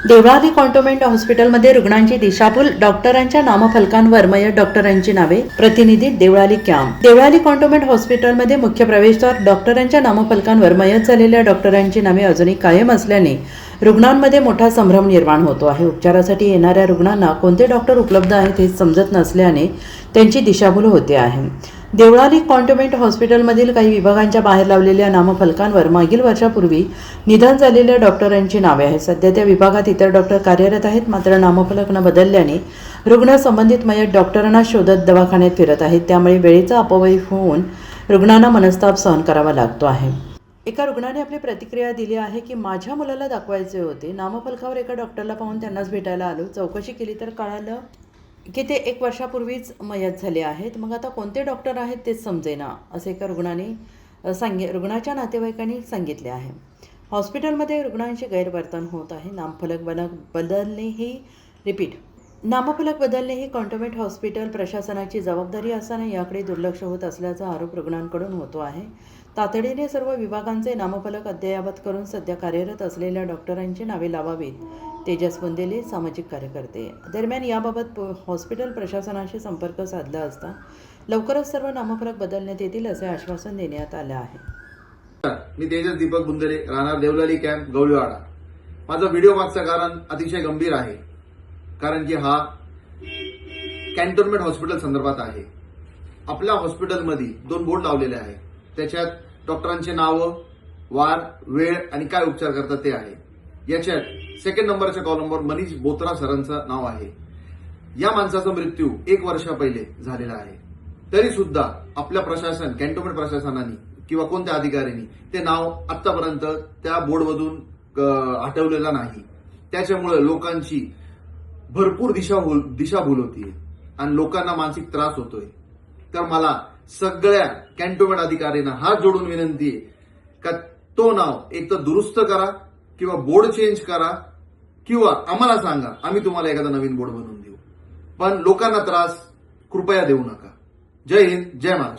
देवळाली कॉन्टोन्मेंट हॉस्पिटलमध्ये रुग्णांची दिशाभूल, डॉक्टरांच्या नामफलकांवर मयत डॉक्टरांची नावे. प्रतिनिधी देवळाली कॅम्प. देवळाली कॉन्टोन्मेंट हॉस्पिटलमध्ये मुख्य प्रवेशद्वार डॉक्टरांच्या नामफलकांवर मयत झालेल्या डॉक्टरांची नावे अजूनही कायम असल्याने रुग्णांमध्ये मोठा संभ्रम निर्माण होतो आहे. उपचारासाठी येणाऱ्या रुग्णांना कोणते डॉक्टर उपलब्ध आहेत हे समजत नसल्याने त्यांची दिशाभूल होते आहे. देवळाली कॉन्टोन्मेंट हॉस्पिटलमधील काही विभागांच्या बाहेर लावलेल्या नामफलकांवर मागील वर्षापूर्वी निधन झालेल्या डॉक्टरांची नावे आहेत. सध्या त्या विभागात इतर डॉक्टर कार्यरत आहेत, मात्र नामफलक न बदलल्याने रुग्ण संबंधित मयत डॉक्टरांना शोधत दवाखान्यात फिरत आहेत. त्यामुळे वेळेचा अपव्यय होऊन रुग्णांना मनस्ताप सहन करावा लागतो आहे. एका रुग्णाने आपली प्रतिक्रिया दिली आहे की माझ्या मुलाला दाखवायचे होते, नामफलकावर एका डॉक्टरला पाहून त्यांनाच भेटायला आलो, चौकशी केली तर कळालं की ते 1 वर्षापूर्वीच मयत झाले आहेत. मग आता कोणते डॉक्टर आहेत तेच समजेना, असे एका रुग्णाने रुग्णाच्या नातेवाईकांनी सांगितले आहे. हॉस्पिटलमध्ये रुग्णांचे गैरवर्तन होत आहे. नामफलक बदलणे ही कॉन्टोन्मेंट हॉस्पिटल प्रशासनाची जबाबदारी असताना याकडे दुर्लक्ष होत असल्याचा आरोप रुग्णांकडून होतो आहे. तातडीने सर्व विभागांचे नामफलक अद्ययावत करून सध्या कार्यरत असलेल्या डॉक्टरांची नावे लावावीत. तेजस बुंदेले, सामाजिक कार्यकर्ते. दरम्यान याबाबत हॉस्पिटल प्रशासनाशी संपर्क साधला असता लवकरच सर्व नामफलक बदलण्यात येतील असे आश्वासन देण्यात आले आहे. मी तेजस दीपक बुंदेले, राहणार देवळाली कॅम्प, गवळीवाडा. माझा व्हिडिओ मागचं कारण अतिशय गंभीर आहे, कारण की हा कॅन्टोन्मेंट हॉस्पिटल संदर्भात आहे. आपल्या हॉस्पिटलमध्ये 2 बोर्ड लावलेले आहेत. त्याच्यात डॉक्टरांचे नावं, वार, वेळ आणि काय उपचार करतात ते आहे. याच्यात 2nd नंबरच्या कॉलमवर मनीष बोत्रा सरांचं नाव आहे. या माणसाचा मृत्यू 1 वर्ष पहिले झालेला आहे. तरी सुद्धा आपल्या प्रशासन, कॅन्टोन्मेंट प्रशासनाने किंवा कोणत्या अधिकाऱ्यांनी ते नाव आतापर्यंत त्या बोर्डमधून हटवलेलं नाही. त्याच्यामुळे लोकांची भरपूर दिशाभूल होतीये आणि लोकांना मानसिक त्रास होतोय. तर मला सगळ्या कॅन्टोन्मेंट अधिकाऱ्यांना हात जोडून विनंती आहे का तो नाव एक तर दुरुस्त करा किंवा बोर्ड चेंज करा किंवा आम्हाला सांगा, आम्ही तुम्हाला एखादा नवीन बोर्ड बनवून देऊ. पण लोकांना त्रास कृपया देऊ नका. जय हिंद, जय महाराष्ट्र.